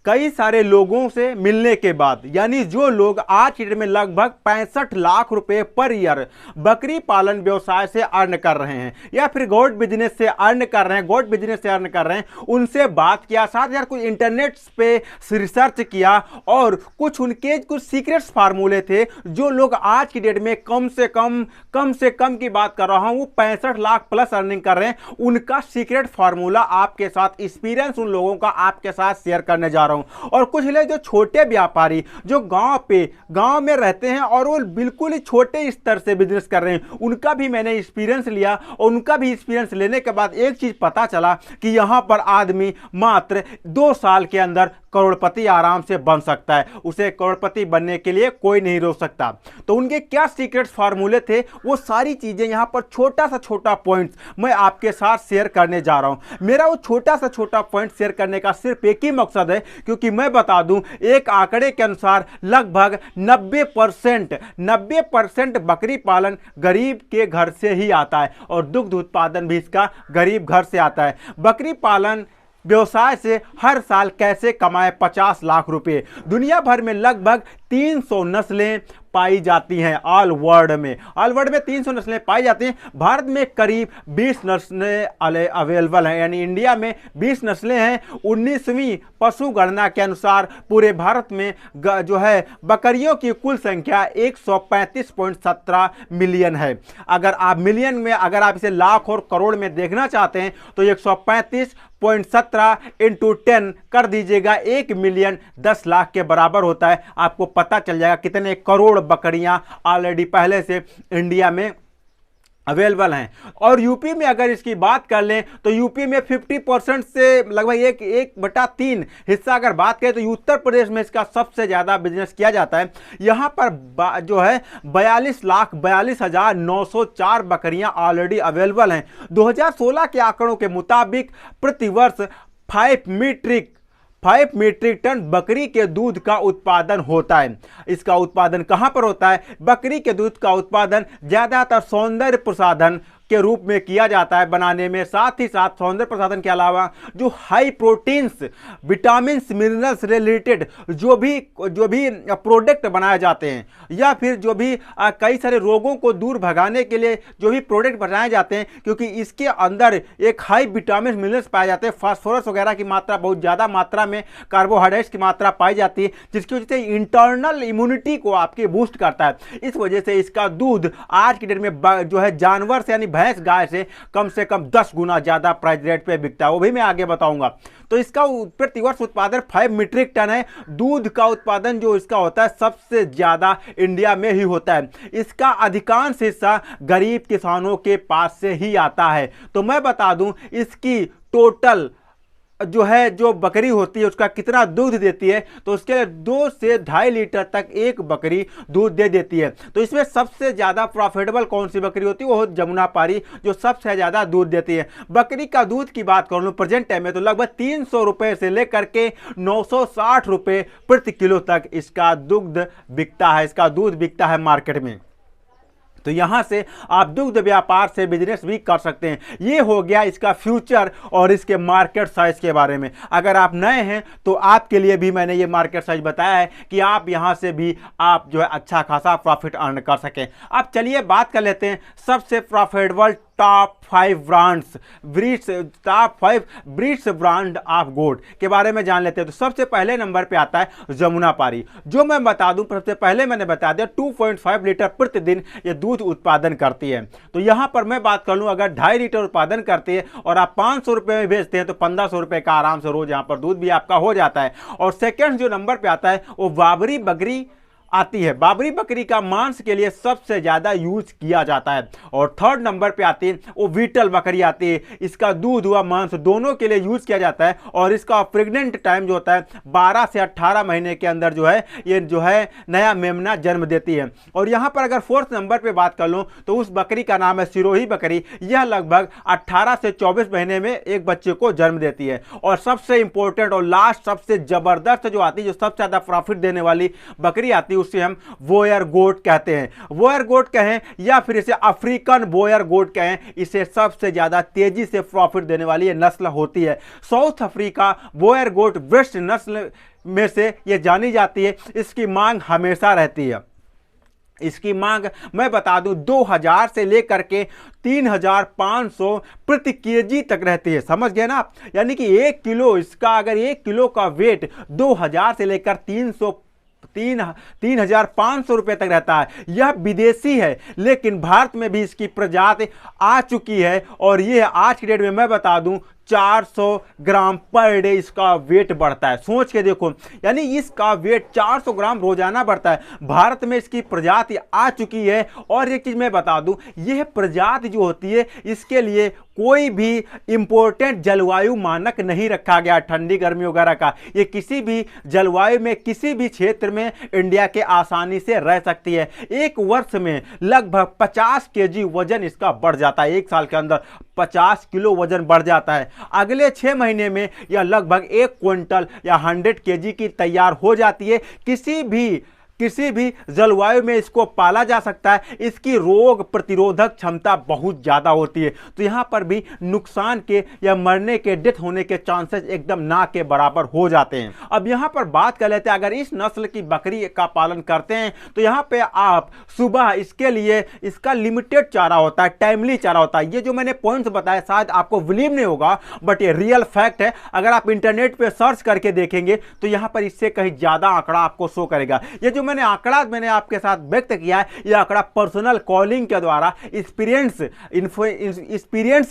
कई सारे लोगों से मिलने के बाद, यानी जो लोग आज की डेट में लगभग 65 लाख रुपए पर ईयर बकरी पालन व्यवसाय से अर्न कर रहे हैं या फिर गोट बिजनेस से अर्न कर रहे हैं, गोट बिजनेस से अर्न कर रहे हैं, उनसे बात किया, साथ यार कुछ इंटरनेट पे रिसर्च किया और कुछ उनके कुछ सीक्रेट्स फार्मूले थे जो लोग आज की डेट में कम से कम की बात कर रहा हूं 65 लाख प्लस अर्निंग कर रहे हैं। उनका सीक्रेट फार्मूला आपके साथ, एक्सपीरियंस उन लोगों का आपके साथ शेयर करने जा रहा हूं। और कुछ लोग जो छोटे व्यापारी जो गांव में रहते हैं और वो बिल्कुल ही छोटे स्तर से बिजनेस कर रहे हैं, उनका भी मैंने एक्सपीरियंस लिया और उनका भी एक्सपीरियंस लेने के बाद एक चीज पता चला कि यहां पर आदमी मात्र 2 साल के अंदर करोड़पति आराम से बन सकता है। उसे करोड़पति बनने के लिए कोई नहीं रोक सकता। तो उनके क्या सीक्रेट फार्मूले थे, वो सारी चीजें यहां पर छोटा सा छोटा पॉइंट्स मैं आपके साथ शेयर करने जा रहा हूं। मेरा वो छोटा सा छोटा पॉइंट शेयर करने का सिर्फ एक ही मकसद है, क्योंकि मैं बता दूं एक आंकड़े के अनुसार लगभग 90% बकरी पालन गरीब के घर से ही आता है और दुग्ध उत्पादन भी इसका गरीब घर से आता है। बकरी पालन व्यवसाय से हर साल कैसे कमाए 50 लाख रुपए। दुनिया भर में लगभग 300 नस्लें पाई जाती हैं। ऑल वर्ल्ड में 300 नस्लें पाई जाती हैं। भारत में करीब 20 नस्लें अवेलेबल हैं, यानी इंडिया में 20 नस्लें हैं। 19वीं पशु गणना के अनुसार पूरे भारत में जो है बकरियों की कुल संख्या 135.17 मिलियन है। अगर आप मिलियन में, अगर आप इसे लाख और करोड़ में देखना चाहते हैं तो 135.17 इंटू 10 कर दीजिएगा, 1 मिलियन 10 लाख के बराबर होता है। आपको पता चल जाएगा कितने करोड़ बकरियां ऑलरेडी पहले से इंडिया में अवेलेबल हैं। और यूपी में अगर इसकी बात कर लें तो यूपी में 50% से लगभग 1/3 हिस्सा अगर बात करें तो उत्तर प्रदेश में इसका सबसे ज़्यादा बिजनेस किया जाता है। यहाँ पर जो है 42,42,904 बकरियाँ ऑलरेडी अवेलेबल हैं। 2016 के आंकड़ों के मुताबिक प्रतिवर्ष 5 मीट्रिक टन बकरी के दूध का उत्पादन होता है। इसका उत्पादन कहां पर होता है? बकरी के दूध का उत्पादन ज्यादातर सौंदर्य प्रसाधन के रूप में किया जाता है बनाने में। साथ ही साथ सौंदर्य प्रसाधन के अलावा जो high proteins, vitamins, minerals related जो भी प्रोडक्ट बनाए जाते हैं या फिर जो भी कई सारे रोगों को दूर भगाने के लिए जो भी प्रोडक्ट बनाए जाते हैं, क्योंकि इसके अंदर एक हाई विटामिन मिनरल्स पाए जाते हैं, फास्फोरस वगैरह की मात्रा बहुत ज़्यादा मात्रा में, कार्बोहाइड्रेट्स की मात्रा पाई जाती है, जिसकी वजह से इंटरनल इम्यूनिटी को आपके बूस्ट करता है। इस वजह से इसका दूध आज की डेट में जो है जानवर से यानी भैंस गाय से कम 10 गुना ज्यादा प्राइस रेट पे बिकता है, वो भी मैं आगे बताऊंगा। तो इसका प्रतिवर्ष उत्पादन 5 मीट्रिक टन है। दूध का उत्पादन जो इसका होता है सबसे ज्यादा इंडिया में ही होता है। इसका अधिकांश हिस्सा गरीब किसानों के पास से ही आता है। तो मैं बता दूं इसकी टोटल जो बकरी होती है उसका कितना दूध देती है, तो उसके लिए 2 से 2.5 लीटर तक एक बकरी दूध दे देती है। तो इसमें सबसे ज़्यादा प्रॉफिटेबल कौन सी बकरी होती है? वो जमुनापारी, जो सबसे ज़्यादा दूध देती है। बकरी का दूध की बात कर लूँ प्रेजेंट टाइम में तो लगभग 300 रुपये से लेकर के 960 रुपये प्रति किलो तक इसका दुग्ध बिकता है, इसका दूध बिकता है मार्केट में। तो यहां से आप दुग्ध व्यापार से बिजनेस भी कर सकते हैं। ये हो गया इसका फ्यूचर और इसके मार्केट साइज के बारे में। अगर आप नए हैं तो आपके लिए भी मैंने ये मार्केट साइज बताया है कि आप यहां से भी आप जो है अच्छा खासा प्रॉफिट अर्न कर सकें। अब चलिए बात कर लेते हैं सबसे profitable top 5 breeds brand of goat के बारे में जान लेते हैं। तो सबसे पहले नंबर पे आता है जमुनापारी, जो मैं बता दूं सबसे पहले मैंने बता दिया 2.5 लीटर प्रतिदिन ये दूध उत्पादन करती है। तो यहां पर मैं बात कर लूं अगर 2.5 लीटर उत्पादन करती है और आप 500 रुपये में बेचते हैं तो 1500 रुपये का आराम से रोज यहां पर दूध भी आपका हो जाता है। और सेकेंड जो नंबर पे आता है वो बाबरी बकरी आती है। बाबरी बकरी का मांस के लिए सबसे ज्यादा यूज किया जाता है। और थर्ड नंबर पे आती है वो बीटल बकरी आती है। इसका दूध व मांस दोनों के लिए यूज किया जाता है और इसका प्रेग्नेंट टाइम जो होता है 12 से 18 महीने के अंदर जो है ये जो है नया मेमना जन्म देती है। और यहाँ पर अगर फोर्थ नंबर पे बात कर लूँ तो उस बकरी का नाम है सिरोही बकरी। यह लगभग 18 से 24 महीने में एक बच्चे को जन्म देती है। और सबसे इंपॉर्टेंट और लास्ट सबसे जबरदस्त जो आती है, जो सबसे ज्यादा प्रॉफिट देने वाली बकरी आती है, उसे हम बोयर गोट कहते हैं। बोयर गोट कहें या फिर इसे अफ्रीकन बोयर गोट कहें, इसे सबसे ज्यादा तेजी से प्रॉफिट देने वाली ये नस्ल होती है। साउथ अफ्रीका बोयर गोट बेस्ट नस्ल में से ये जानी जाती है। इसकी मांग हमेशा रहती है। इसकी मांग मैं बता दूं 2000 से लेकर के 3500 प्रति केजी तक रहती है। समझ गए ना आप? यानी कि 1 किलो इसका, अगर 1 किलो का वेट 2000 से लेकर 3,500 रुपए तक रहता है। यह विदेशी है, लेकिन भारत में भी इसकी प्रजाति आ चुकी है और यह आज की डेट में मैं बता दूं 400 ग्राम पर डे इसका वेट बढ़ता है। सोच के देखो, यानी इसका वेट 400 ग्राम रोजाना बढ़ता है। भारत में इसकी प्रजाति आ चुकी है। और एक चीज मैं बता दूं, यह प्रजाति जो होती है इसके लिए कोई भी इंपॉर्टेंट जलवायु मानक नहीं रखा गया, ठंडी गर्मी वगैरह का। ये किसी भी जलवायु में, किसी भी क्षेत्र में इंडिया के आसानी से रह सकती है। एक वर्ष में लगभग 50 केजी वजन इसका बढ़ जाता है। एक साल के अंदर 50 किलो वजन बढ़ जाता है। अगले 6 महीने में यह लगभग 1 क्विंटल या 100 केजी की तैयार हो जाती है। किसी भी जलवायु में इसको पाला जा सकता है। इसकी रोग प्रतिरोधक क्षमता बहुत ज़्यादा होती है। तो यहाँ पर भी नुकसान के या मरने के, डेथ होने के चांसेस एकदम ना के बराबर हो जाते हैं। अब यहाँ पर बात कर लेते हैं, अगर इस नस्ल की बकरी का पालन करते हैं तो यहाँ पे आप सुबह इसके लिए इसका लिमिटेड चारा होता है, टाइमली चारा होता है। ये जो मैंने पॉइंट्स बताया शायद आपको बिलीव नहीं होगा, बट ये रियल फैक्ट है। अगर आप इंटरनेट पे सर्च करके देखेंगे तो यहाँ पर इससे कहीं ज़्यादा आंकड़ा आपको शो करेगा। ये जो मैंने आपके साथ व्यक्त किया है, यह आंकड़ा पर्सनल कॉलिंग के द्वारा एक्सपीरियंस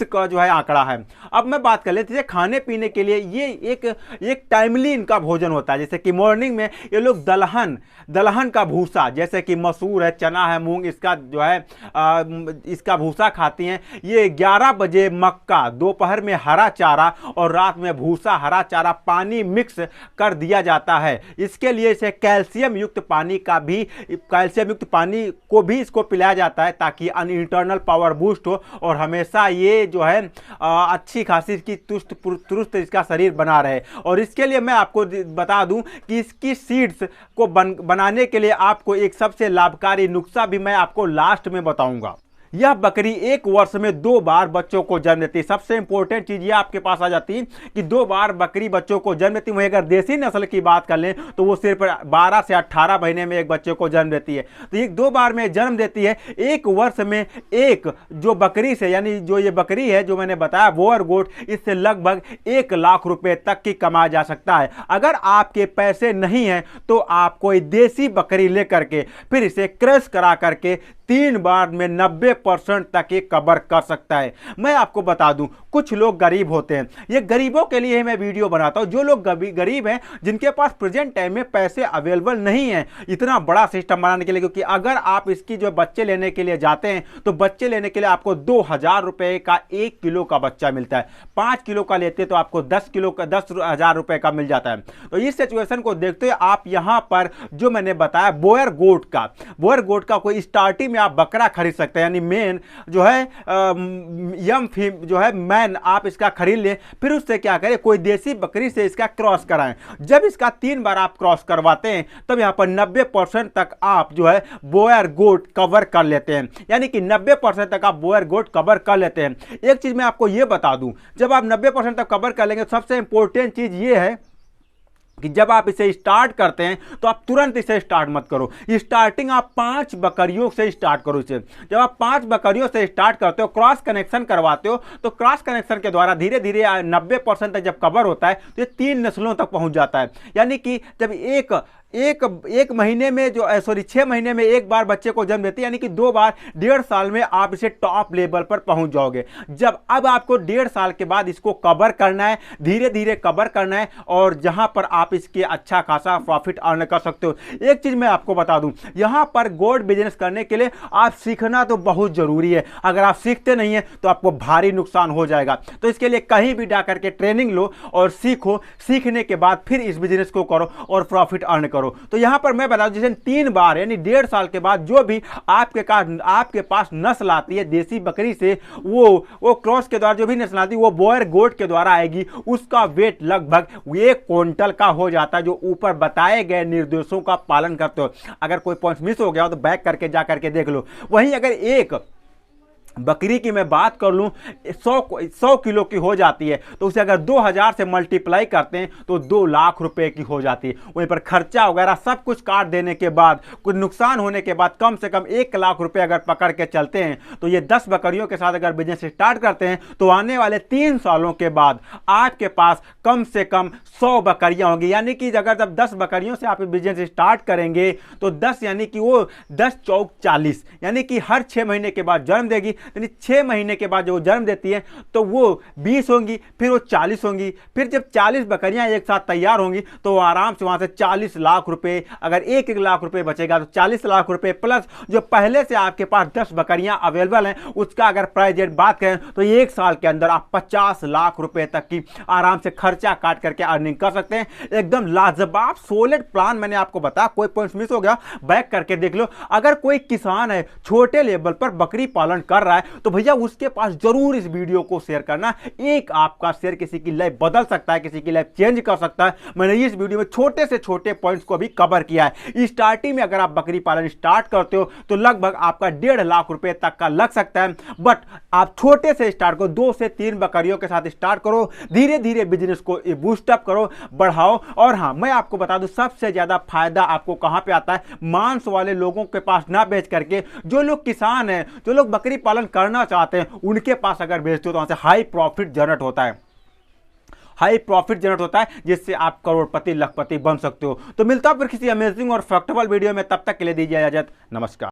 का जो है आंकड़ा है। अब मैं बात कर लेते हैं खाने पीने के लिए। ये एक टाइमली इनका भोजन होता है। जैसे कि मॉर्निंग में ये लोग दलहन का भूसा, जैसे कि मसूर है, चना है, मूंग, इसका जो है इसका भूसा खाती हैं। ये 11 बजे मक्का, दोपहर में हरा चारा और रात में भूसा, हरा चारा, पानी मिक्स कर दिया जाता है। इसके लिए इसे कैल्शियम युक्त पानी को भी इसको पिलाया जाता है ताकि इंटरनल पावर बूस्ट हो और हमेशा ये जो है अच्छी खासी इसकी तुरुस्त इसका शरीर बना रहे। और इसके लिए मैं आपको बता दूं कि इसकी सीड्स को बनाने के लिए आपको एक सबसे लाभकारी नुस्खा भी मैं आपको लास्ट में बताऊंगा। यह बकरी एक वर्ष में 2 बार बच्चों को जन्म देती है। सबसे इंपॉर्टेंट चीज ये आपके पास आ जाती है कि 2 बार बकरी बच्चों को जन्म देती है। वहीं अगर देसी नस्ल की बात कर लें तो वो सिर्फ 12 से 18 महीने में एक बच्चे को जन्म देती है। तो ये 2 बार में जन्म देती है। एक वर्ष में एक जो बकरी से, यानी जो ये बकरी है जो मैंने बताया बोयर गोट, इससे लगभग 1 लाख रुपए तक की कमाया जा सकता है। अगर आपके पैसे नहीं हैं तो आप कोई देसी बकरी लेकर के फिर इसे क्रश करा करके 3 बार में 90% तक ये कवर कर सकता है। मैं आपको बता दूं, कुछ लोग गरीब होते हैं। ये गरीबों के लिए मैं वीडियो बनाता हूं। जो लोग गरीब हैं, जिनके पास प्रेजेंट टाइम में पैसे अवेलेबल नहीं है इतना बड़ा सिस्टम बनाने के लिए, क्योंकि अगर आप इसकी जो बच्चे लेने के लिए जाते हैं तो बच्चे लेने के लिए आपको 2000 रुपए का 1 किलो का बच्चा मिलता है। 5 किलो का लेते तो आपको 10,000 रुपए का मिल जाता है। तो इस सिचुएशन को देखते हुए आप यहां पर जो मैंने बताया बोयर गोट का कोई स्टार्टिंग में आप बकरा खरीद सकते हैं, यानी मेन जो है जो है मैन आप इसका खरीद लें। फिर उससे क्या करें, कोई देसी बकरी से इसका क्रॉस कराएं। जब इसका 3 बार आप क्रॉस करवाते हैं तब यहां पर 90% तक आप जो है बोयर गोट कवर कर लेते हैं, यानी कि 90% तक आप बोयर गोट कवर कर लेते हैं। एक चीज मैं आपको यह बता दूं, जब आप 90% तक कवर कर लेंगे, सबसे इंपॉर्टेंट चीज यह है कि जब आप इसे स्टार्ट करते हैं तो आप तुरंत इसे स्टार्ट मत करो। स्टार्टिंग आप 5 बकरियों से स्टार्ट करो इसे। जब आप 5 बकरियों से स्टार्ट करते हो, क्रॉस कनेक्शन करवाते हो, तो क्रॉस कनेक्शन के द्वारा धीरे धीरे 90% तक जब कवर होता है तो ये 3 नस्लों तक पहुंच जाता है। यानी कि जब एक महीने में जो 6 महीने में एक बार बच्चे को जन्म देती है, यानी कि 2 बार 1.5 साल में आप इसे टॉप लेवल पर पहुंच जाओगे। जब अब आपको 1.5 साल के बाद इसको कवर करना है, धीरे धीरे कवर करना है, और जहां पर आप इसके अच्छा खासा प्रॉफिट अर्न कर सकते हो। एक चीज मैं आपको बता दूं, यहां पर गोट बिजनेस करने के लिए आप सीखना तो बहुत जरूरी है। अगर आप सीखते नहीं है तो आपको भारी नुकसान हो जाएगा। तो इसके लिए कहीं भी जाकर के ट्रेनिंग लो और सीखो। सीखने के बाद फिर इस बिजनेस को करो और प्रॉफिट अर्न करो। करो। तो यहाँ पर मैं बता दूं, जैसे 3 बार यानी 1.5 साल के बाद जो भी आपके पास नस्ल आती है देसी बकरी से, वो क्रॉस के द्वारा जो भी नस्ल आती है वो बॉयर गोट के द्वारा आएगी, उसका वेट लगभग 1 क्विंटल का हो जाता है, जो ऊपर बताए गए निर्देशों का पालन करते हो। अगर कोई पॉइंट मिस हो गया हो तो बैक करके जा करके देख लो। वहीं अगर एक बकरी की मैं बात कर लूं 100 किलो की हो जाती है, तो उसे अगर 2000 से मल्टीप्लाई करते हैं तो 2 लाख रुपए की हो जाती है। वहीं पर खर्चा वगैरह सब कुछ काट देने के बाद, कुछ नुकसान होने के बाद कम से कम 1 लाख रुपए अगर पकड़ के चलते हैं, तो ये 10 बकरियों के साथ अगर बिजनेस स्टार्ट करते हैं तो आने वाले 3 सालों के बाद आपके पास कम से कम 100 बकरियां होंगी। यानी कि अगर जब 10 बकरियों से आप बिजनेस स्टार्ट करेंगे तो 10 यानी कि वो 10 चौक 40, यानी कि हर 6 महीने के बाद जन्म देगी। यानी 6 महीने के बाद जो जन्म देती है तो वो 20 होंगी, फिर वो 40 होंगी, फिर जब 40 बकरियां एक साथ तैयार होंगी तो आराम से वहां से 40 लाख रुपए, अगर 1 लाख रुपए बचेगा तो 40 लाख रुपए प्लस जो पहले से आपके पास 10 बकरियां अवेलेबल हैं उसका अगर प्राइस रेट बात करें तो 1 साल के अंदर आप 50 लाख रुपए तक की आराम से खर्चा काट करके अर्निंग कर सकते हैं। एकदम लाजवाब सॉलिड प्लान मैंने आपको बताया। कोई पॉइंट मिस हो गया बैक करके देख लो। अगर कोई किसान है छोटे लेवल पर बकरी पालन कर रहा है तो भैया उसके पास जरूर इस वीडियो को शेयर करना। एक आपका शेयर किसी की लाइफ बदल सकता है, किसी की लाइफ चेंज कर सकता है। मैंने इस वीडियो में छोटे से छोटे पॉइंट्स को भी कवर किया है। स्टार्टिंग में अगर आप बकरी पालन स्टार्ट करते हो तो लगभग आपका 1.5 लाख रुपए तक का लग सकता है, बट आप छोटे से स्टार्ट करो, 2 से 3 बकरियों के साथ स्टार्ट करो, धीरे धीरे बिजनेस को बूस्टअप करो, बढ़ाओ। और हाँ, मैं आपको बता दूं सबसे ज्यादा फायदा आपको कहां पे आता है, मांस वाले लोगों के पास ना बेच करके जो लोग किसान हैं, जो लोग बकरी पालन करना चाहते हैं, उनके पास अगर बेचते हो तो वहां से हाई प्रॉफिट जनरेट होता है, हाई प्रॉफिट जनरेट होता है, जिससे आप करोड़पति लखपति बन सकते हो। तो मिलता हूं फिर किसी अमेजिंग और फैक्टेबल वीडियो में, तब तक के लिए दीजिए इजाजत, नमस्कार।